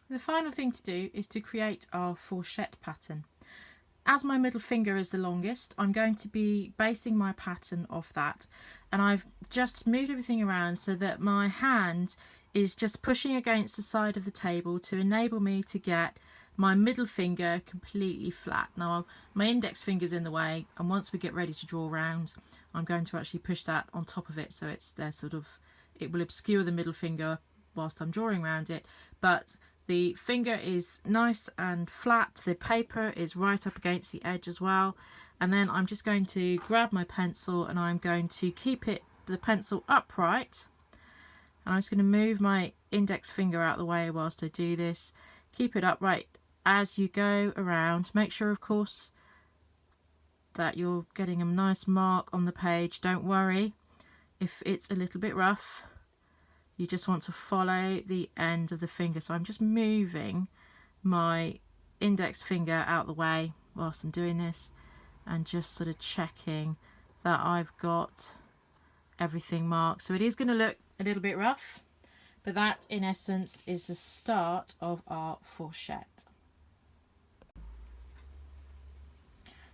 The final thing to do is to create our fourchette pattern. As my middle finger is the longest, I'm going to be basing my pattern off that, and I've just moved everything around so that my hand is just pushing against the side of the table to enable me to get my middle finger completely flat. Now my index finger's in the way, and once we get ready to draw around, I'm going to actually push that on top of it so it's there, sort of, it will obscure the middle finger whilst I'm drawing around it, but the finger is nice and flat, the paper is right up against the edge as well, and then I'm just going to grab my pencil and I'm going to keep the pencil upright, and I'm just going to move my index finger out of the way whilst I do this. Keep it upright as you go around. Make sure, of course, that you're getting a nice mark on the page. Don't worry if it's a little bit rough. You just want to follow the end of the finger. So I'm just moving my index finger out the way whilst I'm doing this, and just sort of checking that I've got everything marked. So it is going to look a little bit rough, but that in essence is the start of our fourchette.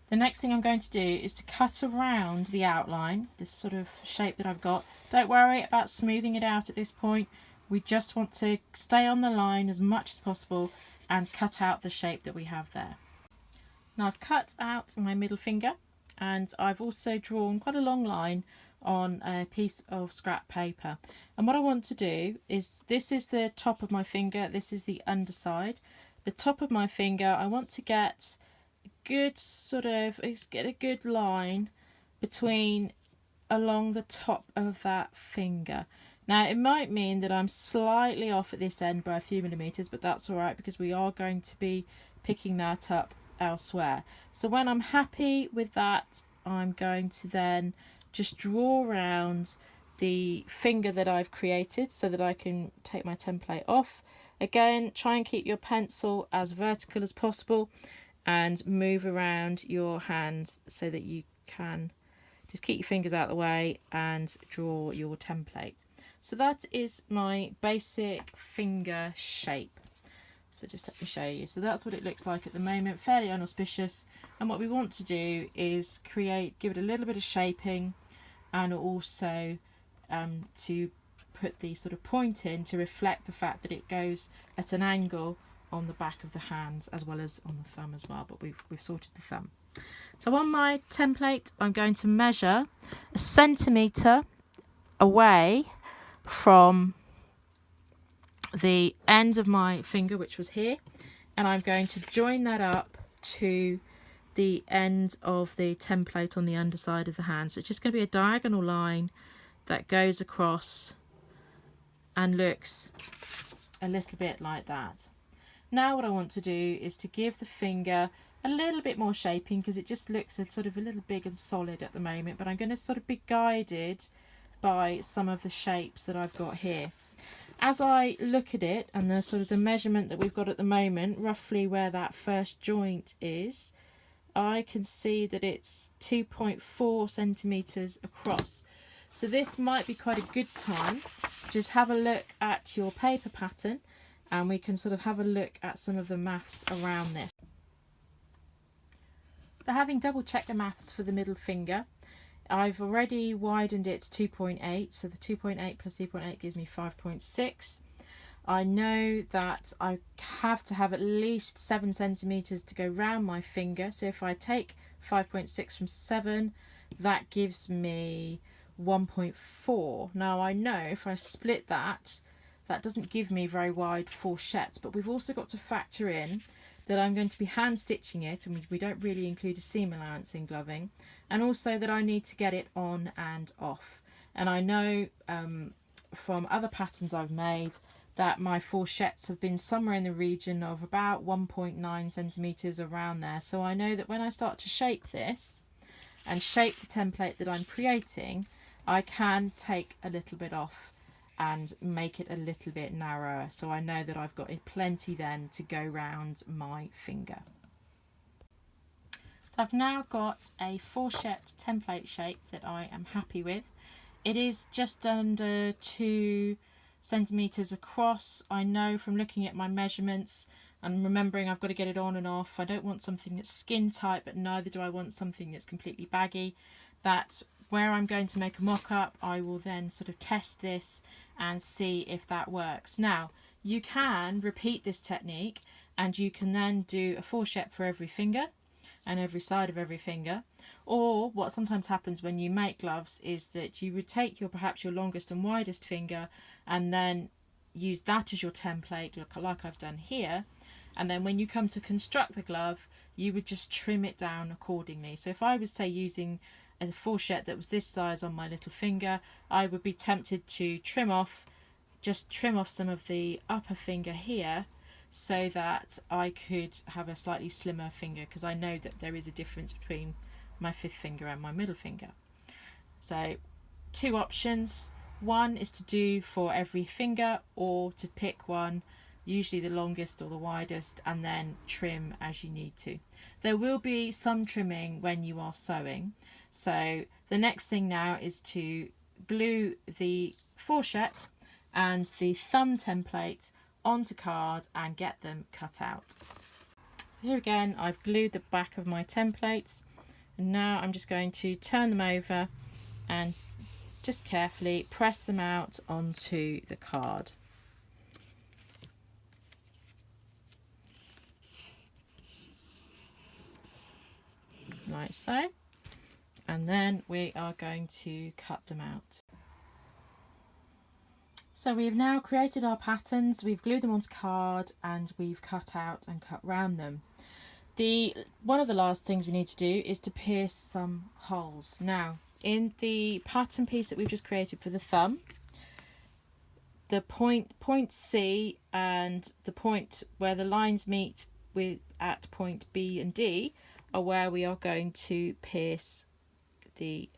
The next thing I'm going to do is to cut around the outline, this sort of shape that I've got. Don't worry about smoothing it out at this point. We just want to stay on the line as much as possible and cut out the shape that we have there. Now I've cut out my middle finger, and I've also drawn quite a long line on a piece of scrap paper. And what I want to do is, this is the top of my finger, this is the underside. The top of my finger, I want to get a good line between along the top of that finger. Now it might mean that I'm slightly off at this end by a few millimeters, but that's all right because we are going to be picking that up elsewhere. So when I'm happy with that, I'm going to then just draw around the finger that I've created so that I can take my template off. Again, try and keep your pencil as vertical as possible and move around your hand so that you can just keep your fingers out of the way and draw your template. So that is my basic finger shape. So just let me show you. So that's what it looks like at the moment, fairly unauspicious. And what we want to do is give it a little bit of shaping, and also to put the sort of point in to reflect the fact that it goes at an angle on the back of the hand as well as on the thumb as well, but we've sorted the thumb. So on my template, I'm going to measure 1 centimetre away from the end of my finger, which was here, and I'm going to join that up to the end of the template on the underside of the hand. So it's just going to be a diagonal line that goes across and looks a little bit like that. Now what I want to do is to give the finger a little bit more shaping, because it just looks a little big and solid at the moment, but I'm going to sort of be guided by some of the shapes that I've got here. As I look at it and the measurement that we've got at the moment, roughly where that first joint is, I can see that it's 2.4 centimetres across. So this might be quite a good time. Just have a look at your paper pattern and we can sort of have a look at some of the maths around this. So having double checked the maths for the middle finger, I've already widened it to 2.8, so the 2.8 plus 2.8 gives me 5.6. I know that I have to have at least 7 centimetres to go round my finger, so if I take 5.6 from 7, that gives me 1.4. Now I know if I split that, that doesn't give me very wide fourchettes, but we've also got to factor in that I'm going to be hand stitching it, and we don't really include a seam allowance in gloving, and also that I need to get it on and off. And I know from other patterns I've made that my fourchettes have been somewhere in the region of about 1.9 centimetres, around there. So I know that when I start to shape this and shape the template that I'm creating, I can take a little bit off and make it a little bit narrower, so I know that I've got plenty then to go round my finger. So I've now got a fourchette template shape that I am happy with. It is just under 2 centimeters across. I know from looking at my measurements and remembering I've got to get it on and off. I don't want something that's skin tight, but neither do I want something that's completely baggy. That where I'm going to make a mock-up, I will then sort of test this and see if that works. Now, you can repeat this technique and you can then do a fourchette for every finger and every side of every finger. Or what sometimes happens when you make gloves is that you would take perhaps your longest and widest finger and then use that as your template, like I've done here. And then when you come to construct the glove, you would just trim it down accordingly. So if I was, say, using a fourchette that was this size on my little finger, I would be tempted to trim off some of the upper finger here so that I could have a slightly slimmer finger, because I know that there is a difference between my fifth finger and my middle finger. So 2 options. One is to do for every finger, or to pick one, usually the longest or the widest, and then trim as you need to. There will be some trimming when you are sewing. So the next thing now is to glue the fourchette and the thumb template onto card and get them cut out. So here again, I've glued the back of my templates, and now I'm just going to turn them over and just carefully press them out onto the card. Like so. And then we are going to cut them out. So we've now created our patterns, we've glued them onto card, and we've cut out and cut round them. One of the last things we need to do is to pierce some holes. Now, in the pattern piece that we've just created for the thumb, the point C and the point where the lines meet at point B and D are where we are going to pierce the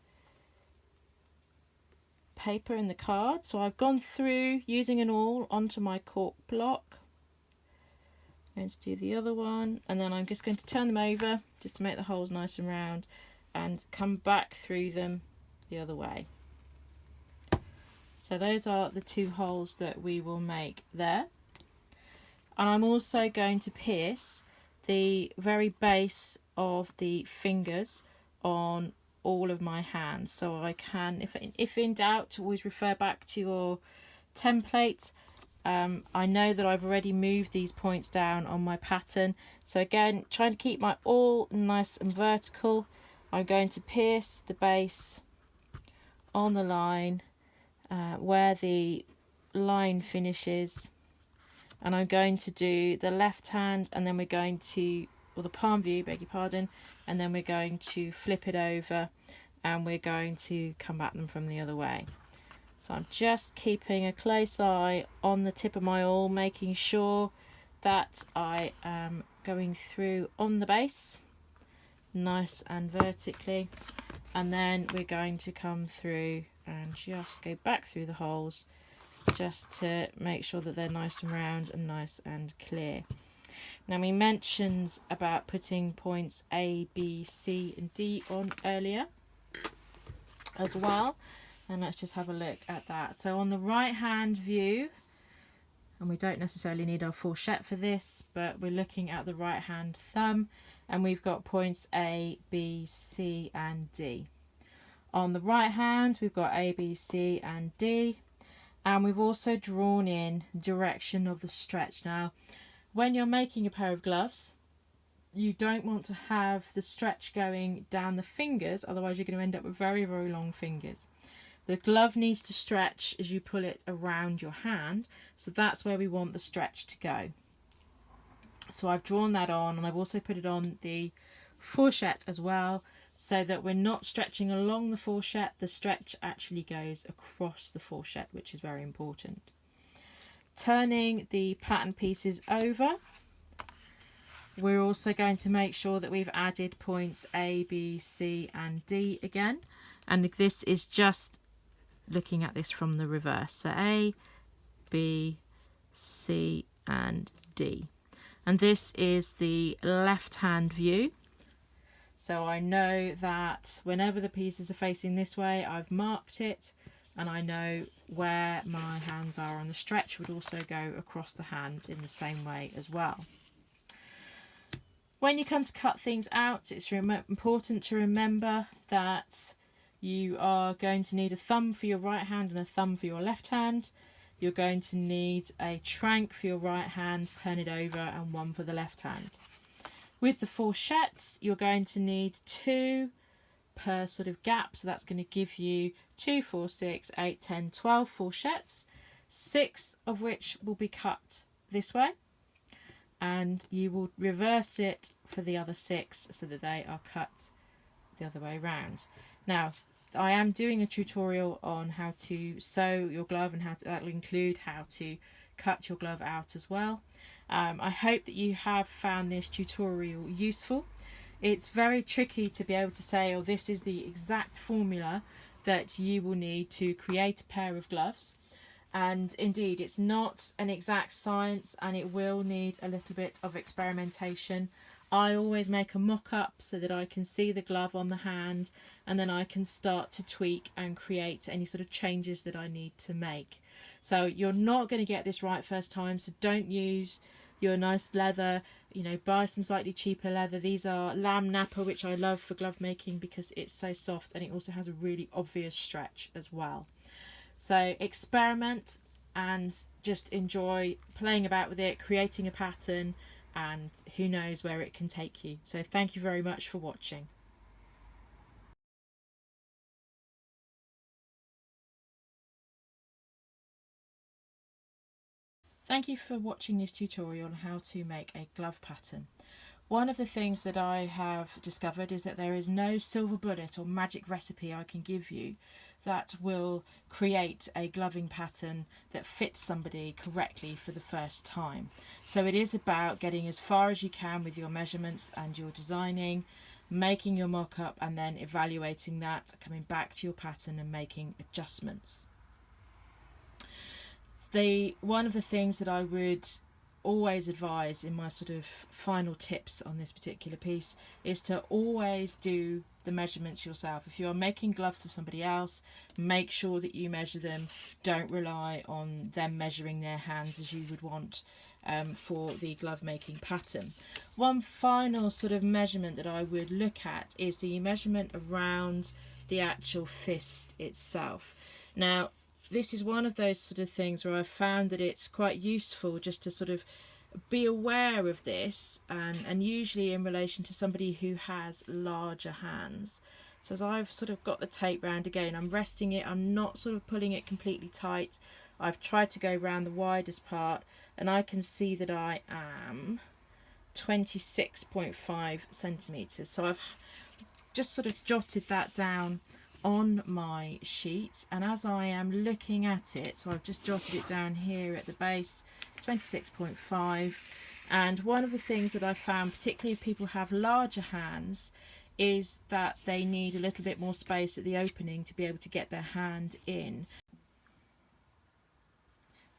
paper in the card. So I've gone through using an awl onto my cork block. I'm going to do the other one, and then I'm just going to turn them over just to make the holes nice and round and come back through them the other way. So those are the 2 holes that we will make there. And I'm also going to pierce the very base of the fingers on all of my hands, so I can, if in doubt, always refer back to your template. I know that I've already moved these points down on my pattern, so again, trying to keep my awl nice and vertical, I'm going to pierce the base on the line where the line finishes, and I'm going to do the left hand, and then we're going to, or the palm view, beg your pardon, and then we're going to flip it over and we're going to come at them from the other way. So I'm just keeping a close eye on the tip of my awl, making sure that I am going through on the base nice and vertically, and then we're going to come through and just go back through the holes just to make sure that they're nice and round and nice and clear. Now, we mentioned about putting points A, B, C and D on earlier as well, and let's just have a look at that. So on the right hand view, and we don't necessarily need our fourchette for this, but we're looking at the right hand thumb, and we've got points A, B, C and D. On the right hand, we've got A, B, C and D, and we've also drawn in direction of the stretch. Now, when you're making a pair of gloves, you don't want to have the stretch going down the fingers, otherwise you're going to end up with very, very long fingers. The glove needs to stretch as you pull it around your hand, so that's where we want the stretch to go. So I've drawn that on, and I've also put it on the fourchette as well, so that we're not stretching along the fourchette, the stretch actually goes across the fourchette, which is very important. Turning the pattern pieces over, we're also going to make sure that we've added points A, B, C and D again, and this is just looking at this from the reverse. So A, B, C and D, and this is the left hand view. So I know that whenever the pieces are facing this way, I've marked it and I know where my hands are on the stretch would also go across the hand in the same way as well. When you come to cut things out, it's important to remember that you are going to need a thumb for your right hand and a thumb for your left hand. You're going to need a trank for your right hand, turn it over, and one for the left hand. With the fourchettes, you're going to need 2 per sort of gap, so that's going to give you 2, 4, 6, 8, 10, 12 fourchettes, 6 of which will be cut this way, and you will reverse it for the other 6 so that they are cut the other way around. Now, I am doing a tutorial on how to sew your glove, and that'll include how to cut your glove out as well. I hope that you have found this tutorial useful. It's very tricky to be able to say, oh, this is the exact formula that you will need to create a pair of gloves. And indeed, it's not an exact science, and it will need a little bit of experimentation. I always make a mock-up so that I can see the glove on the hand, and then I can start to tweak and create any sort of changes that I need to make. So you're not going to get this right first time, so don't use your nice leather. You know, buy some slightly cheaper leather. These are lamb nappa, which I love for glove making because it's so soft, and it also has a really obvious stretch as well. So experiment and just enjoy playing about with it, creating a pattern, and who knows where it can take you. So thank you very much for watching. Thank you for watching this tutorial on how to make a glove pattern. One of the things that I have discovered is that there is no silver bullet or magic recipe I can give you that will create a gloving pattern that fits somebody correctly for the first time. So it is about getting as far as you can with your measurements and your designing, making your mock-up, and then evaluating that, coming back to your pattern and making adjustments. One of the things that I would always advise in my sort of final tips on this particular piece is to always do the measurements yourself. If you are making gloves for somebody else, make sure that you measure them. Don't rely on them measuring their hands as you would want for the glove making pattern. One final sort of measurement that I would look at is the measurement around the actual fist itself. Now, this is one of those sort of things where I've found that it's quite useful just to sort of be aware of this, and usually in relation to somebody who has larger hands. So as I've sort of got the tape round again, I'm resting it, I'm not sort of pulling it completely tight. I've tried to go around the widest part, and I can see that I am 26.5 centimeters. So I've just sort of jotted that down on my sheet, and as I am looking at it, so I've just jotted it down here at the base, 26.5. And one of the things that I've found, particularly if people have larger hands, is that they need a little bit more space at the opening to be able to get their hand in.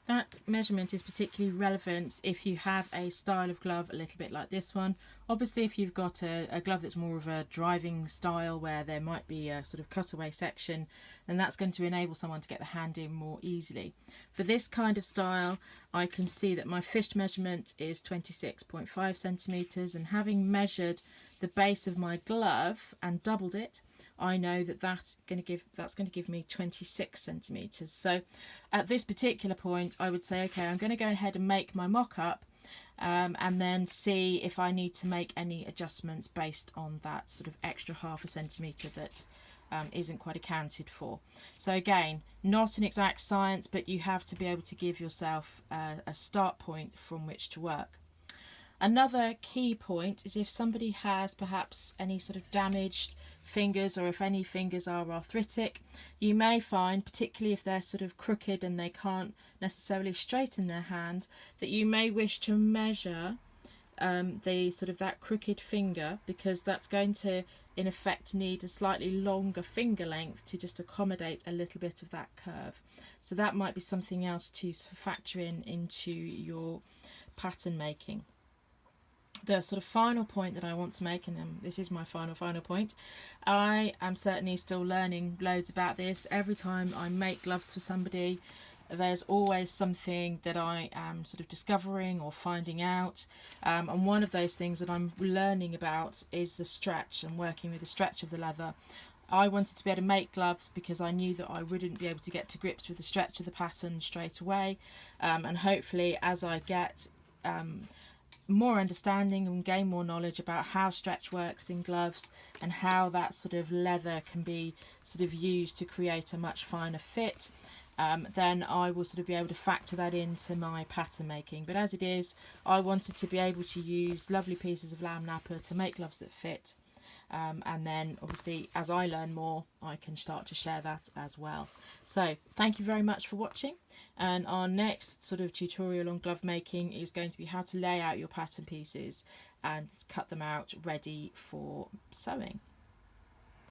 That measurement is particularly relevant if you have a style of glove a little bit like this one. Obviously, if you've got a glove that's more of a driving style where there might be a sort of cutaway section, then that's going to enable someone to get the hand in more easily. For this kind of style, I can see that my fist measurement is 26.5 centimeters, and having measured the base of my glove and doubled it, I know that that's going to give me 26 centimeters. So at this particular point, I would say, okay, I'm going to go ahead and make my mock-up, and then see if I need to make any adjustments based on that sort of extra half a centimeter that isn't quite accounted for. So again, not an exact science, but you have to be able to give yourself a start point from which to work. Another key point is if somebody has perhaps any sort of damaged fingers, or if any fingers are arthritic, you may find, particularly if they're sort of crooked and they can't necessarily straighten their hand, that you may wish to measure the sort of that crooked finger, because that's going to in effect need a slightly longer finger length to just accommodate a little bit of that curve. So that might be something else to factor into your pattern making. the sort of final point that I want to make, and this is my final point, I am certainly still learning loads about this. Every time I make gloves for somebody, there's always something that I am sort of discovering or finding out, and one of those things that I'm learning about is the stretch and working with the stretch of the leather. I wanted to be able to make gloves because I knew that I wouldn't be able to get to grips with the stretch of the pattern straight away, and hopefully as I get more understanding and gain more knowledge about how stretch works in gloves and how that sort of leather can be sort of used to create a much finer fit, then I will sort of be able to factor that into my pattern making. But as it is, I wanted to be able to use lovely pieces of lamb nappa to make gloves that fit. And then obviously as I learn more, I can start to share that as well. So thank you very much for watching, and our next sort of tutorial on glove making is going to be how to lay out your pattern pieces and cut them out ready for sewing.